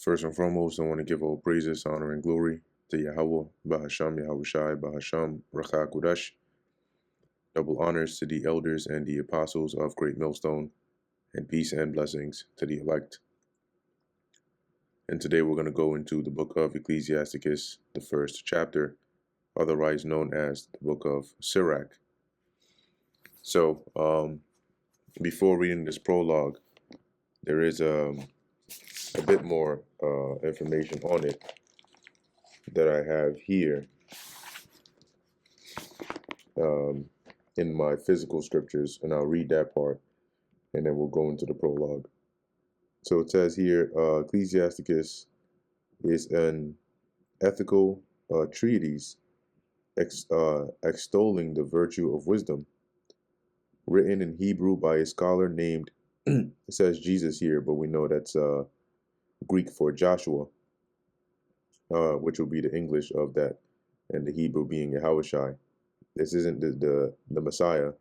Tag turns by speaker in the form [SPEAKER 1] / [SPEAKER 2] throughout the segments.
[SPEAKER 1] First and foremost, I want to give all praises, honor, and glory to Yahweh, Bahasham Yahushai, Bahasham Racha Kudash. Double honors to the elders and the apostles of Great Millstone, and peace and blessings to the elect. And today we're going to go into the book of Ecclesiasticus, the first chapter, otherwise known as the book of Sirach. So, before reading this prologue, there is a bit more information on it that I have here in my physical scriptures, and I'll read that part, and then we'll go into the prologue. So it says here, Ecclesiasticus is an ethical treatise extolling the virtue of wisdom, written in Hebrew by a scholar named, it says Jesus here, but we know that's Greek for Joshua, which will be the English of that, and the Hebrew being Yahushai. This isn't the Messiah,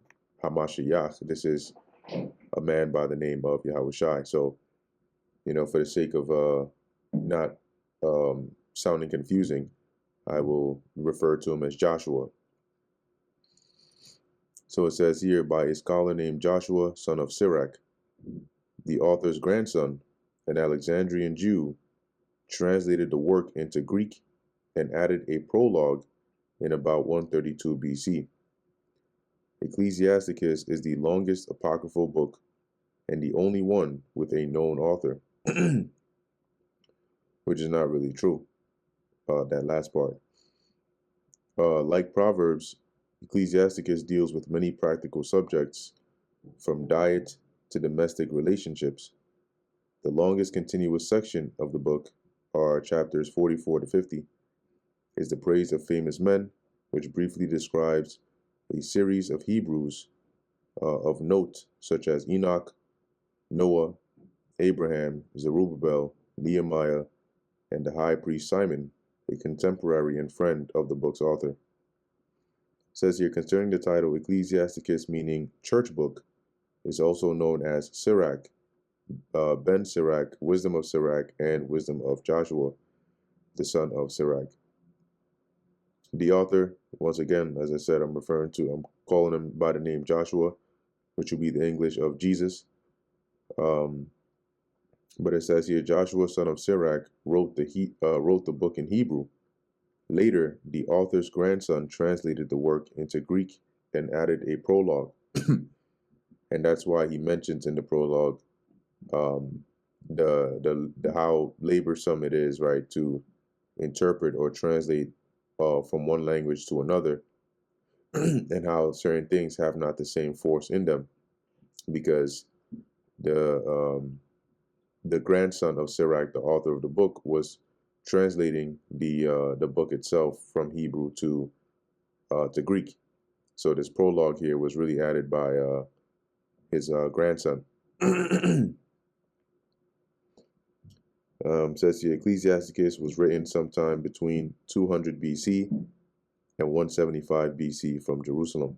[SPEAKER 1] Hamashiach. This is a man by the name of Yahushai. So, for the sake of not sounding confusing, I will refer to him as Joshua. So it says here, by a scholar named Joshua, son of Sirach, the author's grandson, an Alexandrian Jew, translated the work into Greek and added a prologue in about 132 BC. Ecclesiasticus is the longest apocryphal book and the only one with a known author, which is not really true, that last part. Like Proverbs, Ecclesiasticus deals with many practical subjects, from diet to domestic relationships. The longest continuous section of the book, are chapters 44 to 50, is the praise of famous men, which briefly describes a series of Hebrews of note, such as Enoch, Noah, Abraham, Zerubbabel, Nehemiah, and the high priest Simon, a contemporary and friend of the book's author. It says here, concerning the title Ecclesiasticus, meaning church book, is also known as Sirach, Ben Sirach, Wisdom of Sirach, and Wisdom of Joshua, the son of Sirach. The author, once again, as I said, I'm calling him by the name Joshua, which will be the English of Jesus. But it says here, Joshua, son of Sirach, wrote the book in Hebrew. Later, the author's grandson translated the work into Greek and added a prologue. And that's why he mentions in the prologue the how laborsome it is, right, to interpret or translate from one language to another, and how certain things have not the same force in them, because the grandson of Sirach, the author of the book, was translating the book itself from Hebrew to Greek. So this prologue here was really added by his grandson. Says here, Ecclesiasticus was written sometime between 200 BC and 175 BC from Jerusalem.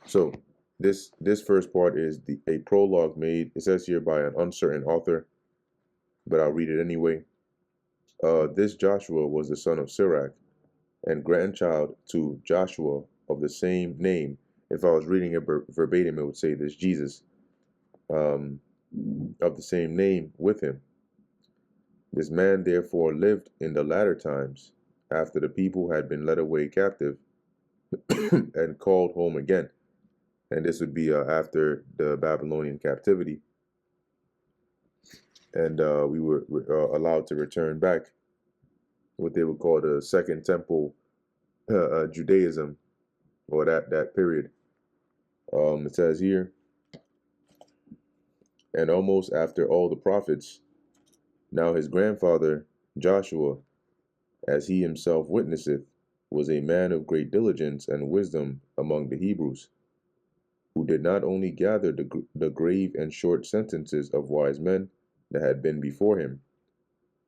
[SPEAKER 1] So this first part is a prologue made, it says here, by an uncertain author, but I'll read it anyway. This Joshua was the son of Sirach and grandchild to Joshua of the same name. If I was reading it verbatim, it would say this Jesus, of the same name with him. This man therefore lived in the latter times, after the people had been led away captive and called home again. And this would be after the Babylonian captivity. And we were allowed to return back, what they would call the Second Temple Judaism, or that period. It says here, and almost after all the prophets, now his grandfather Joshua, as he himself witnesseth, was a man of great diligence and wisdom among the Hebrews, who did not only gather the grave and short sentences of wise men that had been before him,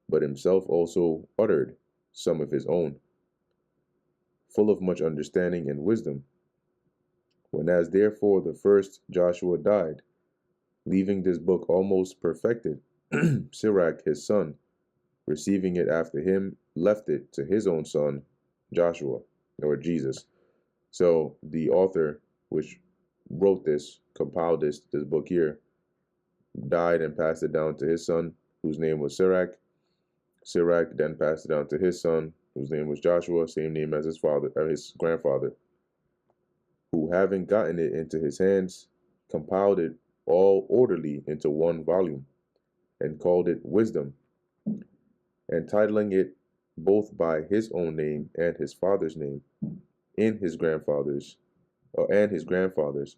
[SPEAKER 1] but himself also uttered some of his own, full of much understanding and wisdom. When as therefore the first Joshua died, leaving this book almost perfected, Sirach his son, receiving it after him, left it to his own son, Joshua, or Jesus. So the author, which wrote this, compiled this book here, died and passed it down to his son, whose name was Sirach. Sirach then passed it down to his son, whose name was Joshua, same name as his father, his grandfather, who, having gotten it into his hands, compiled it all orderly into one volume, and called it Wisdom, entitling it both by his own name and his father's name, in his grandfather's, and his grandfather's,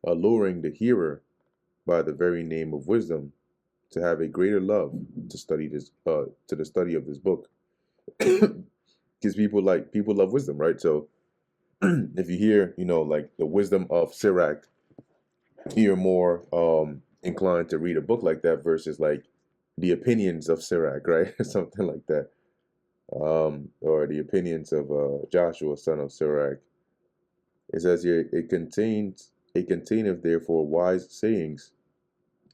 [SPEAKER 1] alluring the hearer by the very name of wisdom to have a greater love to study this, to the study of this book, because people love wisdom, right? So if you hear, like the wisdom of Sirach, you're more inclined to read a book like that versus like the opinions of Sirach, right? Something like that. Or the opinions of Joshua, son of Sirach. It says here, it containeth therefore wise sayings,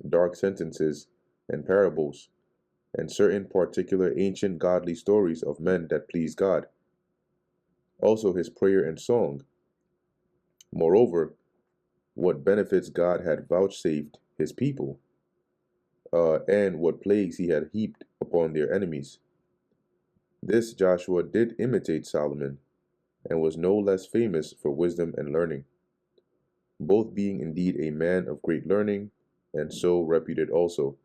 [SPEAKER 1] dark sentences, and parables, and certain particular ancient godly stories of men that please God. Also his prayer and song. Moreover, what benefits God had vouchsafed his people, and what plagues he had heaped upon their enemies. This Joshua did imitate Solomon, and was no less famous for wisdom and learning, both being indeed a man of great learning, and so reputed also.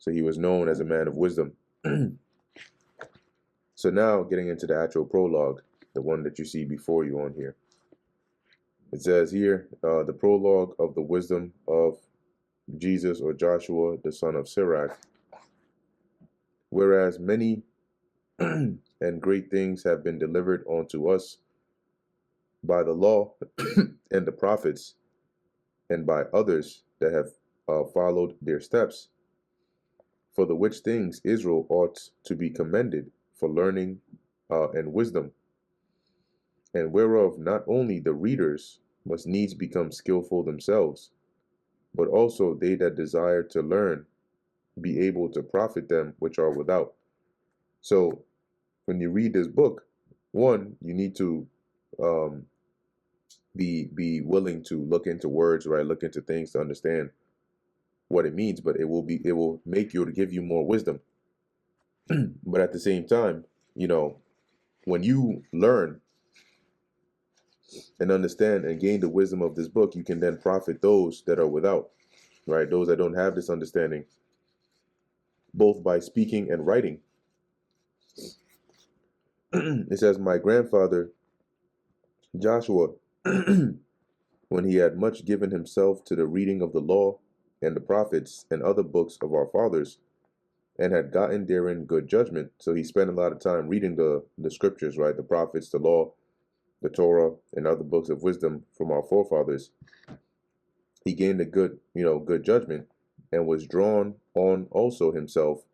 [SPEAKER 1] So he was known as a man of wisdom. So now getting into the actual prologue, the one that you see before you on here. It says here, the prologue of the wisdom of Jesus, or Joshua, the son of Sirach. Whereas many and great things have been delivered unto us by the law and the prophets, and by others that have followed their steps, for the which things Israel ought to be commended for learning and wisdom, and whereof not only the readers must needs become skillful themselves, but also they that desire to learn be able to profit them which are without. So when you read this book, one, you need to um, be willing to look into words, right? Look into things to understand what it means, but it will make you, to give you more wisdom. But at the same time, when you learn and understand and gain the wisdom of this book, you can then profit those that are without, right? Those that don't have this understanding, both by speaking and writing. It says, my grandfather Joshua, when he had much given himself to the reading of the law and the prophets and other books of our fathers, and had gotten therein good judgment. So he spent a lot of time reading the scriptures, right? The prophets, the law, the Torah, and other books of wisdom from our forefathers. He gained a good judgment, and was drawn on also himself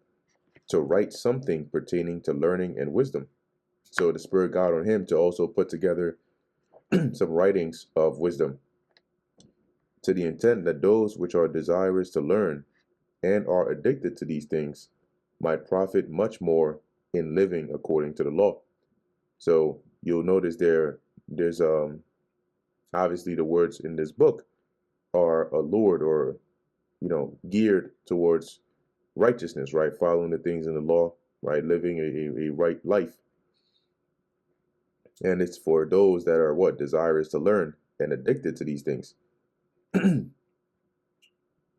[SPEAKER 1] to write something pertaining to learning and wisdom. So the Spirit got on him to also put together some writings of wisdom, to the intent that those which are desirous to learn and are addicted to these things might profit much more in living according to the law. So you'll notice there's obviously the words in this book are allured, or geared towards righteousness, right? Following the things in the law, right? Living a right life. And it's for those that are desirous to learn and addicted to these things.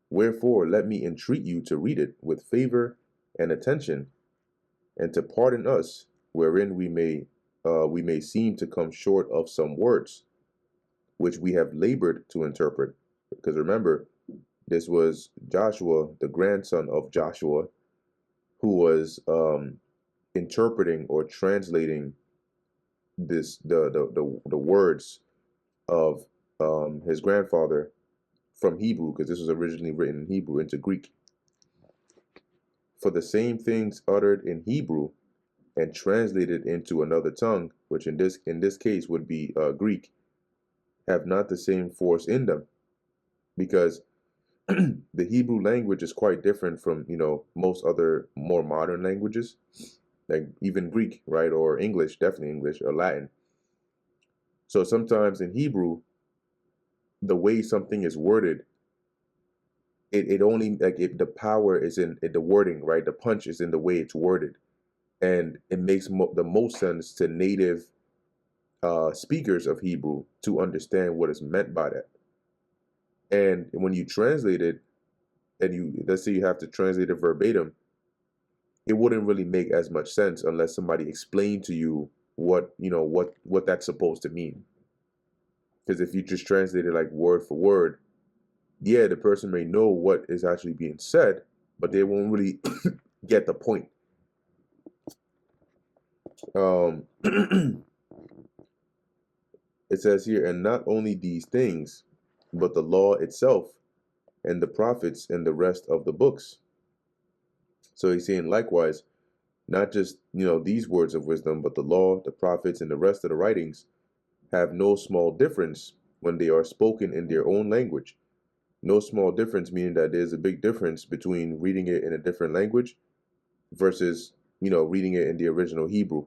[SPEAKER 1] Wherefore let me entreat you to read it with favor and attention, and to pardon us wherein we may seem to come short of some words which we have labored to interpret. Because remember, this was Joshua, the grandson of Joshua, who was interpreting or translating the words of his grandfather from Hebrew, because this was originally written in Hebrew, into Greek. For the same things uttered in Hebrew and translated into another tongue, which in this case would be Greek, have not the same force in them, because the Hebrew language is quite different from, most other more modern languages, like even Greek, right? Or English, definitely English, or Latin. So sometimes in Hebrew, the way something is worded, it only like the power is in the wording, right? The punch is in the way it's worded, and it makes the most sense to native speakers of Hebrew to understand what is meant by that. And when you translate it, and let's say you have to translate it verbatim, it wouldn't really make as much sense unless somebody explained to you what that's supposed to mean. Because if you just translate it like word for word, yeah, the person may know what is actually being said, but they won't really get the point. It says here, and not only these things, but the law itself and the prophets and the rest of the books. So he's saying likewise, not just, these words of wisdom, but the law, the prophets, and the rest of the writings have no small difference when they are spoken in their own language. No small difference, meaning that there's a big difference between reading it in a different language versus, reading it in the original Hebrew.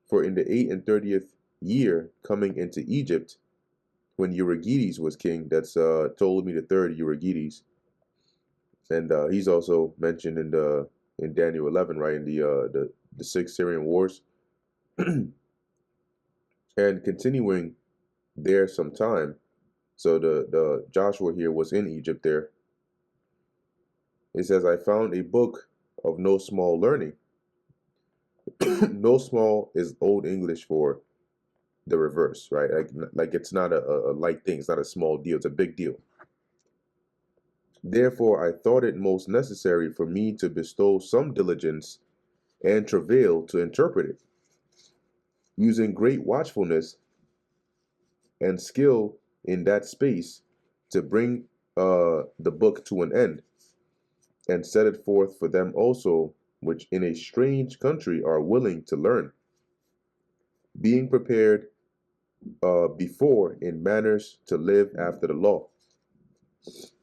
[SPEAKER 1] For in the 38th year coming into Egypt, when Euergetes was king, that's Ptolemy the third Euergetes, and he's also mentioned in Daniel 11, right, in the 6 Syrian wars, and continuing there some time. So the Joshua here was in Egypt there. It says, I found a book of no small learning. No small is Old English for the reverse, right? Like it's not a light thing. It's not a small deal. It's a big deal. Therefore, I thought it most necessary for me to bestow some diligence and travail to interpret it, using great watchfulness and skill in that space to bring the book to an end, and set it forth for them also, which in a strange country are willing to learn, being prepared before in manners to live after the law.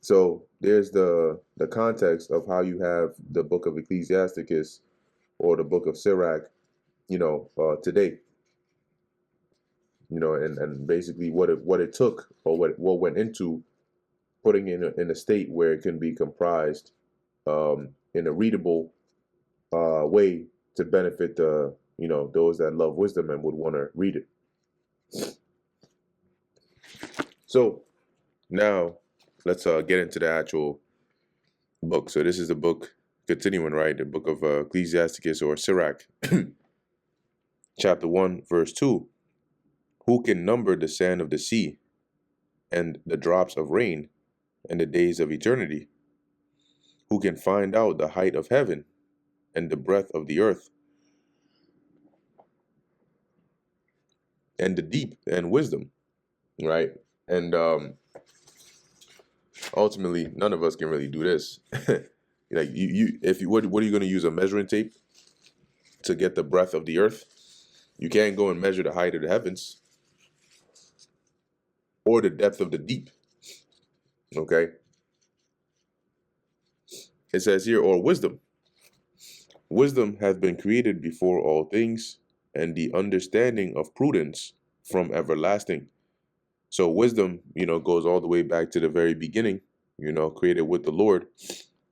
[SPEAKER 1] So there's the context of how you have the book of Ecclesiasticus or the book of Sirach, today. And basically what it took, or what went into putting in a state where it can be comprised in a readable way to benefit those that love wisdom and would want to read it. So now let's get into the actual book. So this is the book continuing, right? The book of Ecclesiasticus or Sirach, chapter 1, verse 2. Who can number the sand of the sea and the drops of rain and the days of eternity? Who can find out the height of heaven and the breadth of the earth and the deep and wisdom, right? And ultimately, none of us can really do this. Like what are you going to use, a measuring tape to get the breadth of the earth? You can't go and measure the height of the heavens or the depth of the deep. Okay. It says here, or wisdom. Wisdom hath been created before all things, and the understanding of prudence from everlasting. So wisdom, goes all the way back to the very beginning, created with the Lord.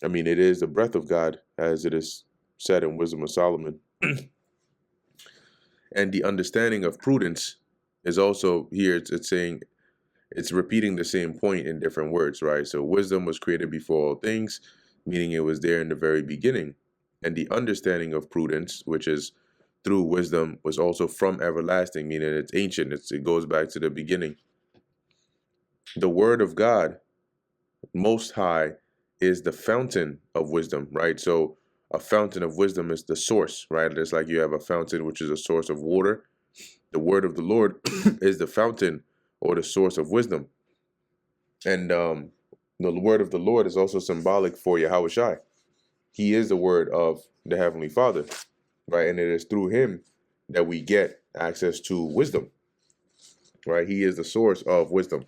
[SPEAKER 1] I mean, it is the breath of God, as it is said in Wisdom of Solomon. And the understanding of prudence is also here, it's saying, it's repeating the same point in different words, right? So wisdom was created before all things, meaning it was there in the very beginning. And the understanding of prudence, which is through wisdom, was also from everlasting, meaning it's ancient. It goes back to the beginning. The word of God, Most High, is the fountain of wisdom, right? So a fountain of wisdom is the source, right? Just like you have a fountain, which is a source of water. The word of the Lord is the fountain or the source of wisdom. And the word of the Lord is also symbolic for Yahushai. He is the word of the Heavenly Father, right? And it is through him that we get access to wisdom, right? He is the source of wisdom.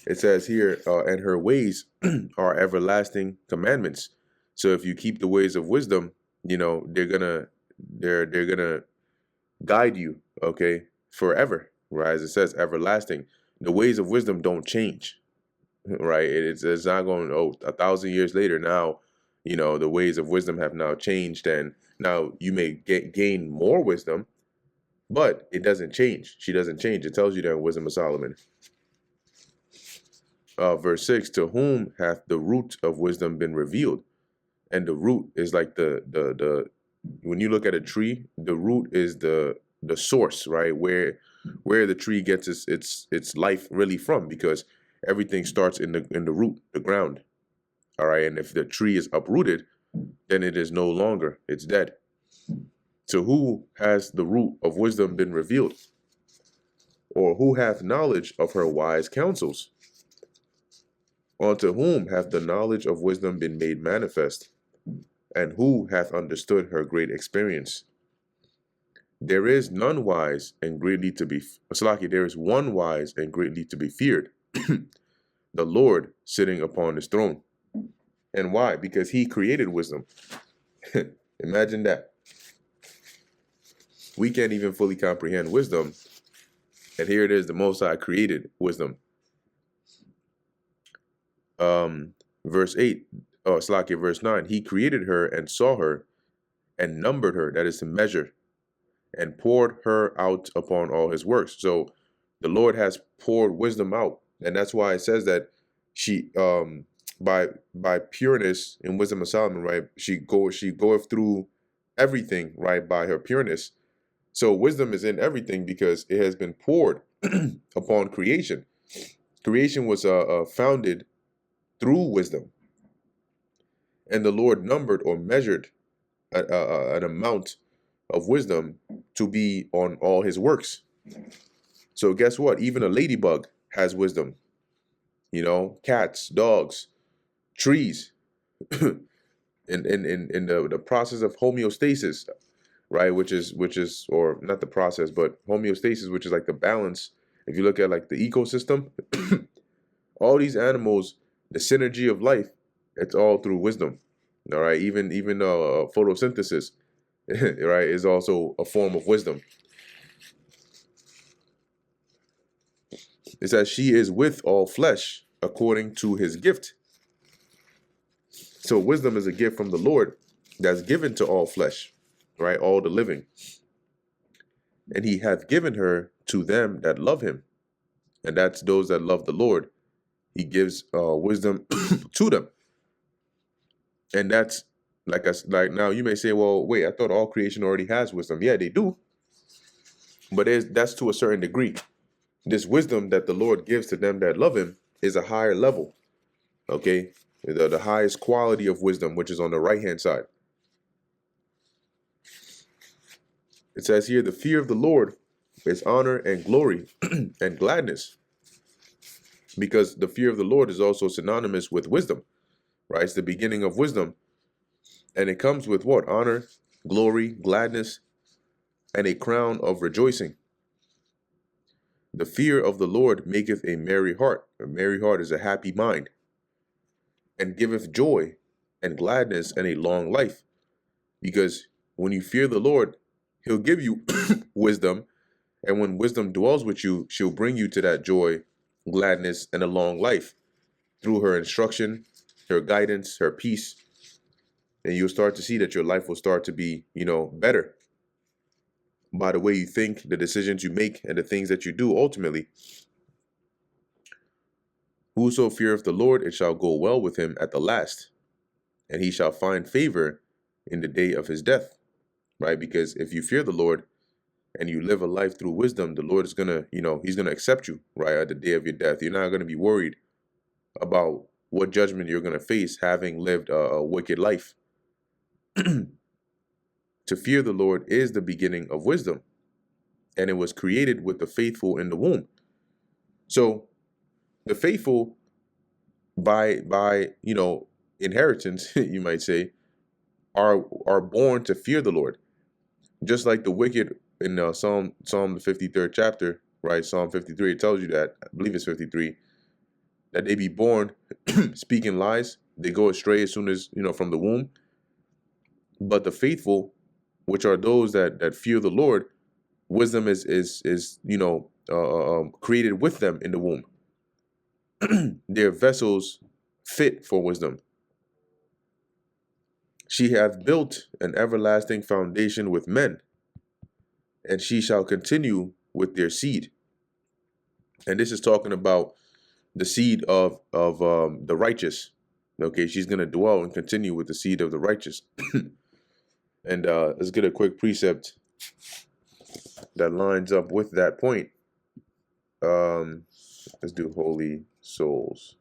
[SPEAKER 1] It says here, and her ways are everlasting commandments. So if you keep the ways of wisdom, they're gonna guide you, okay, forever, right? As it says, everlasting. The ways of wisdom don't change, right? It's not going, 1,000 years later now, the ways of wisdom have now changed, and now you may gain more wisdom, but it doesn't change. She doesn't change. It tells you that in Wisdom of Solomon. Verse 6, to whom hath the root of wisdom been revealed? And the root is like the when you look at a tree, the root is the source, right? Where the tree gets its life really from, because everything starts in the root, the ground. All right. And if the tree is uprooted, then it is no longer, it's dead. To who has the root of wisdom been revealed? Or who hath knowledge of her wise counsels? Unto whom hath the knowledge of wisdom been made manifest? And who hath understood her great experience? There is none wise and greatly to be Salaki, there is one wise and greatly to be feared, the Lord sitting upon his throne. And why? Because he created wisdom. Imagine that. We can't even fully comprehend wisdom, and here it is, the Most High created wisdom. Verse 8, Salaki, verse 9, he created her and saw her and numbered her, that is to measure, and poured her out upon all his works. So the Lord has poured wisdom out, and that's why it says that she by pureness in Wisdom of Solomon, right, she goeth through everything, right, by her pureness. So wisdom is in everything because it has been poured upon creation. Creation was founded through wisdom, and the Lord numbered or measured an amount of wisdom to be on all his works. So guess what? Even a ladybug has wisdom. Cats, dogs, trees, in the process of homeostasis, right? Which is, or not the process, but homeostasis, which is like the balance. If you look at like the ecosystem, all these animals, the synergy of life, it's all through wisdom. All right, even photosynthesis, right, is also a form of wisdom. It says she is with all flesh according to his gift. So wisdom is a gift from the Lord that's given to all flesh, right? All the living. And he hath given her to them that love him. And that's those that love the Lord. He gives wisdom to them. And that's like now you may say, well, wait, I thought all creation already has wisdom. Yeah, they do. But that's to a certain degree. This wisdom that the Lord gives to them that love him is a higher level. Okay? The highest quality of wisdom, which is on the right-hand side. It says here, the fear of the Lord is honor and glory and gladness. Because the fear of the Lord is also synonymous with wisdom, right? It's the beginning of wisdom. And it comes with what? Honor, glory, gladness, and a crown of rejoicing. The fear of the Lord maketh a merry heart. A merry heart is a happy mind. And giveth joy and gladness and a long life. Because when you fear the Lord, he'll give you wisdom. And when wisdom dwells with you, she'll bring you to that joy, gladness, and a long life through her instruction, her guidance, her peace. And you'll start to see that your life will start to be, better by the way you think, the decisions you make, and the things that you do ultimately. Whoso feareth the Lord, it shall go well with him at the last, and he shall find favor in the day of his death, right? Because if you fear the Lord and you live a life through wisdom, the Lord is going to, he's going to accept you, right, at the day of your death. You're not going to be worried about what judgment you're going to face having lived a wicked life. To fear the Lord is the beginning of wisdom, and it was created with the faithful in the womb. So the faithful by inheritance, you might say, are born to fear the Lord. Just like the wicked in Psalm the 53rd chapter, right? Psalm 53, it tells you that, I believe it's 53. that they be born speaking lies. They go astray as soon as, from the womb. But the faithful, which are those that fear the Lord, wisdom is created with them in the womb. Their vessels fit for wisdom. She hath built an everlasting foundation with men, and she shall continue with their seed. And this is talking about the seed of the righteous. Okay, she's going to dwell and continue with the seed of the righteous. And let's get a quick precept that lines up with that point. Let's do holy souls,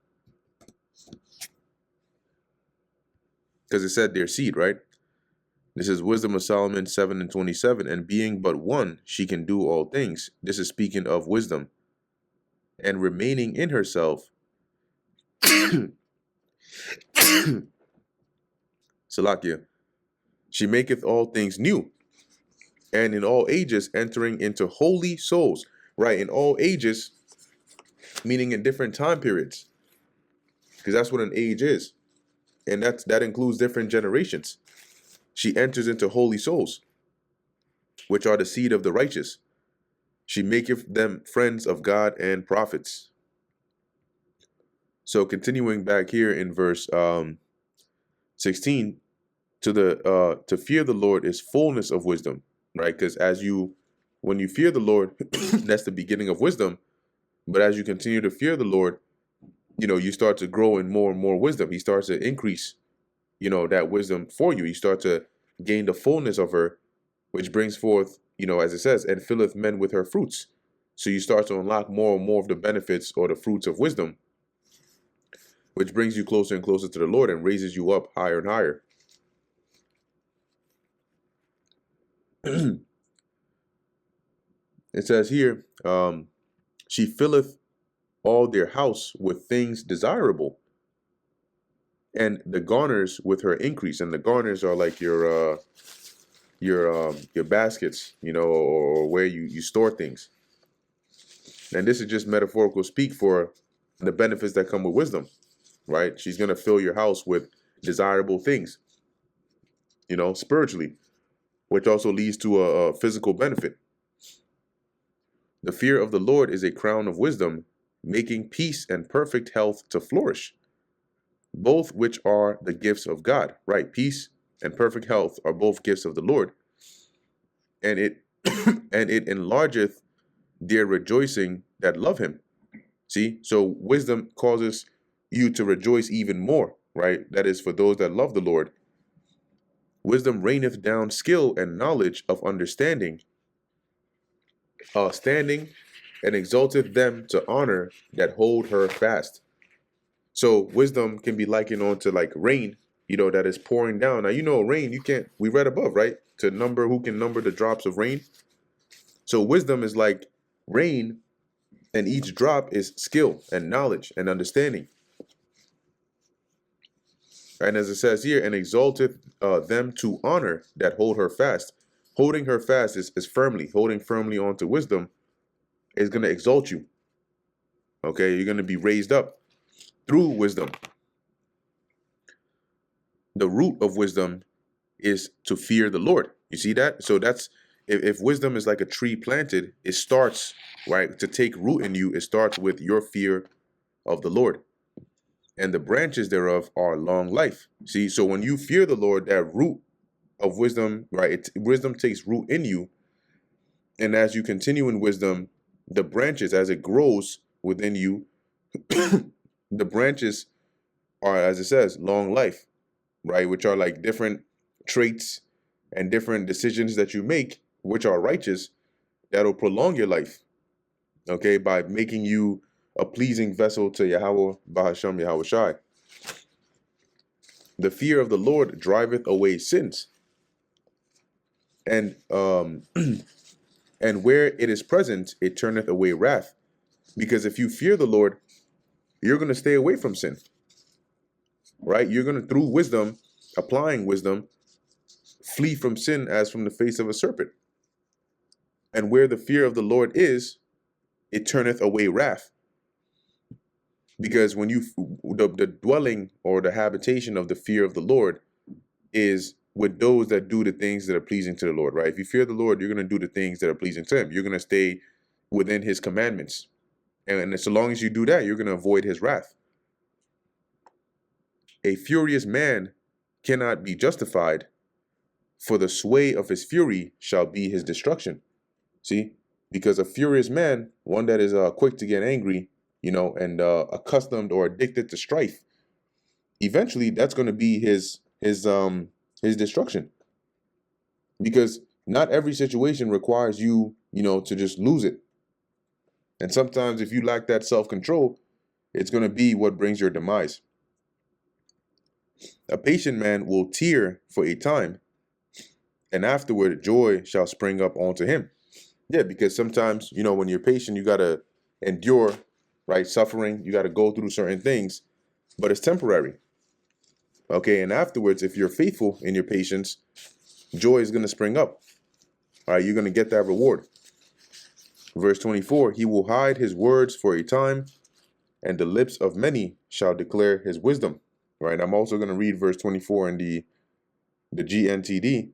[SPEAKER 1] because it said their seed, right? This is Wisdom of Solomon 7:27. And being but one, she can do all things. This is speaking of wisdom. And remaining in herself, Salakia, she maketh all things new, and in all ages entering into holy souls. Right, in all ages, meaning in different time periods, because that's what an age is, and that includes different generations. She enters into holy souls, which are the seed of the righteous. She maketh them friends of God and prophets. So continuing back here in verse 16, to fear the Lord is fullness of wisdom, right? Because when you fear the Lord, that's the beginning of wisdom. But as you continue to fear the Lord, you start to grow in more and more wisdom. He starts to increase, that wisdom for you. You start to gain the fullness of her, which brings forth, as it says, and filleth men with her fruits. So you start to unlock more and more of the benefits or the fruits of wisdom, which brings you closer and closer to the Lord and raises you up higher and higher. It says here, she filleth all their house with things desirable, and the garners with her increase. And the garners are like your baskets, or where you store things. And this is just metaphorical speak for the benefits that come with wisdom, right? She's going to fill your house with desirable things, spiritually, which also leads to a physical benefit. The fear of the Lord is a crown of wisdom, making peace and perfect health to flourish, both which are the gifts of God, right? Peace and perfect health are both gifts of the Lord. And it and it enlargeth their rejoicing that love him. See, so wisdom causes you to rejoice even more, right? That is for those that love the Lord. Wisdom raineth down skill and knowledge of understanding, standing, and exalteth them to honor that hold her fast. So wisdom can be likened on to like rain, that is pouring down. Now, rain, we read above, right? Who can number the drops of rain? So wisdom is like rain, and each drop is skill and knowledge and understanding. And as it says here, and exalteth them to honor that hold her fast. Holding her fast is holding firmly onto wisdom is going to exalt you. Okay, you're going to be raised up through wisdom. The root of wisdom is to fear the Lord. You see that? So that's, if wisdom is like a tree planted, it starts, right, to take root in you. It starts with your fear of the Lord. And the branches thereof are long life. See, so when you fear the Lord, that root of wisdom, right, wisdom takes root in you. And as you continue in wisdom, the branches, as it grows within you, the branches are, as it says, long life, right, which are like different traits and different decisions that you make, which are righteous, that'll prolong your life, okay, by making you a pleasing vessel to Yahweh Bahasham Yahweh Shai. The fear of the Lord driveth away sins, and and where it is present, it turneth away wrath. Because if you fear the Lord, you're going to stay away from sin, right? You're going to, through wisdom, applying wisdom, flee from sin as from the face of a serpent. And where the fear of the Lord is, it turneth away wrath. Because when the dwelling or the habitation of the fear of the Lord is with those that do the things that are pleasing to the Lord, right? If you fear the Lord, you're going to do the things that are pleasing to him. You're going to stay within his commandments. And so long as you do that, you're going to avoid his wrath. A furious man cannot be justified, for the sway of his fury shall be his destruction. See? Because a furious man, one that is quick to get angry, and accustomed or addicted to strife, eventually that's going to be his destruction. Because not every situation requires to just lose it. And sometimes if you lack that self-control, it's going to be what brings your demise. A patient man will tear for a time, and afterward joy shall spring up onto him. Yeah, because sometimes, when you're patient, you got to endure, right? Suffering, you got to go through certain things, but it's temporary. Okay, and afterwards, if you're faithful in your patience, joy is going to spring up. All right, you're going to get that reward. Verse 24, he will hide his words for a time, and the lips of many shall declare his wisdom. Right, I'm also going to read verse 24 in the GNTD.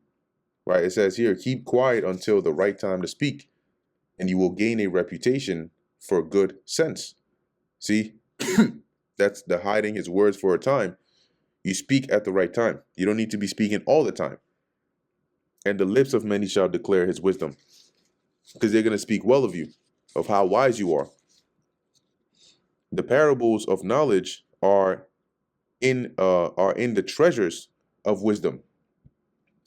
[SPEAKER 1] Right, it says here, keep quiet until the right time to speak, and you will gain a reputation for good sense. See, that's the hiding his words for a time. You speak at the right time. You don't need to be speaking all the time. And the lips of many shall declare his wisdom, because they're going to speak well of you, of how wise you are. The parables of knowledge are in the treasures of wisdom.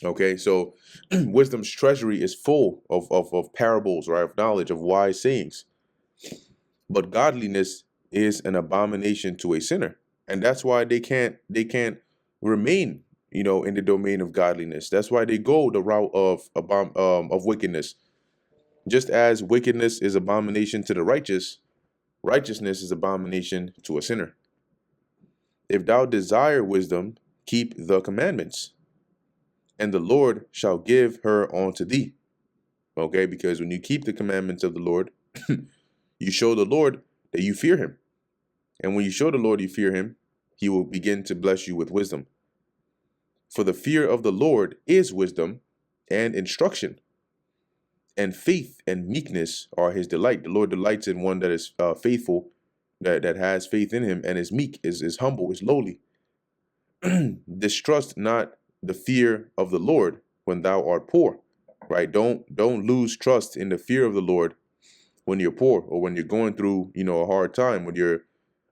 [SPEAKER 1] Okay, so wisdom's treasury is full of parables, right, of knowledge, of wise sayings. But godliness is an abomination to a sinner, and that's why they can't remain, in the domain of godliness. That's why they go the route of wickedness. Just as wickedness is abomination to the righteous, righteousness is abomination to a sinner. If thou desire wisdom, keep the commandments, and the Lord shall give her unto thee. Okay, because when you keep the commandments of the Lord, you show the Lord that you fear him. And when you show the Lord you fear him, he will begin to bless you with wisdom. For the fear of the Lord is wisdom and instruction, and faith and meekness are his delight. The Lord delights in one that is faithful, that has faith in him, and is meek, is humble, is lowly. Distrust not the fear of the Lord when thou art poor, right? Don't lose trust in the fear of the Lord when you're poor, or when you're going through, a hard time, when you're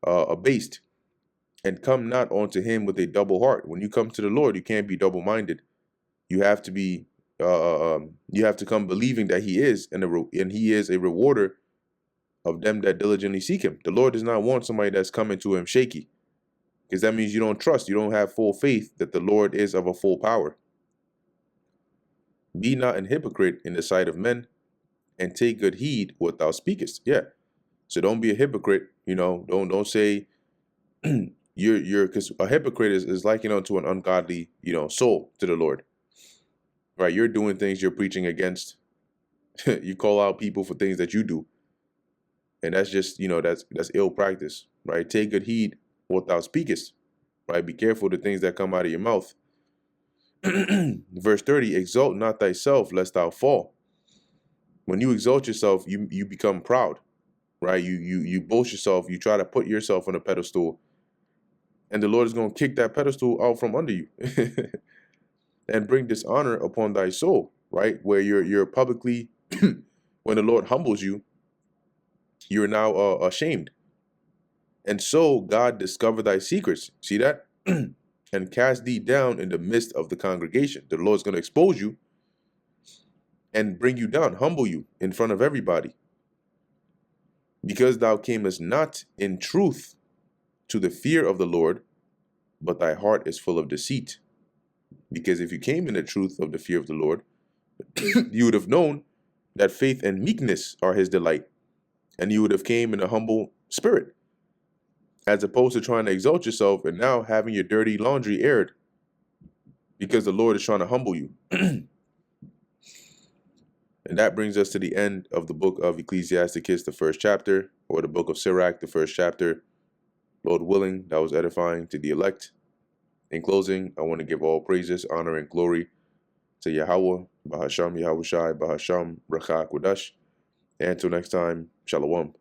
[SPEAKER 1] abased. And come not unto him with a double heart. When you come to the Lord, you can't be double-minded. You have to be, you have to come believing that he is, and he is a rewarder of them that diligently seek him. The Lord does not want somebody that's coming to him shaky, because that means you don't trust, you don't have full faith that the Lord is of a full power. Be not an hypocrite in the sight of men, and take good heed what thou speakest. Yeah. So don't be a hypocrite, don't say you're because a hypocrite is likened unto an ungodly, soul to the Lord. Right? You're doing things you're preaching against. You call out people for things that you do. And that's just, that's ill practice, right? Take good heed what thou speakest, right? Be careful the things that come out of your mouth. Verse 30, exalt not thyself lest thou fall. When you exalt yourself, you become proud, right? You boast yourself, you try to put yourself on a pedestal, and the Lord is going to kick that pedestal out from under you and bring dishonor upon thy soul, right? Where you're publicly, when the Lord humbles you, you're now ashamed. And so God discover thy secrets. See that? And cast thee down in the midst of the congregation. The Lord's going to expose you and bring you down, humble you in front of everybody. Because thou camest not in truth to the fear of the Lord, but thy heart is full of deceit. Because if you came in the truth of the fear of the Lord, you would have known that faith and meekness are his delight, and you would have came in a humble spirit, as opposed to trying to exalt yourself and now having your dirty laundry aired, because the Lord is trying to humble you. And that brings us to the end of the book of Ecclesiasticus, the first chapter, or the book of Sirach, the first chapter. Lord willing, that was edifying to the elect. In closing, I want to give all praises, honor, and glory to Yahweh, Bahasham Yahushai, Bahasham Rakha Kodash. And until next time, Shalom.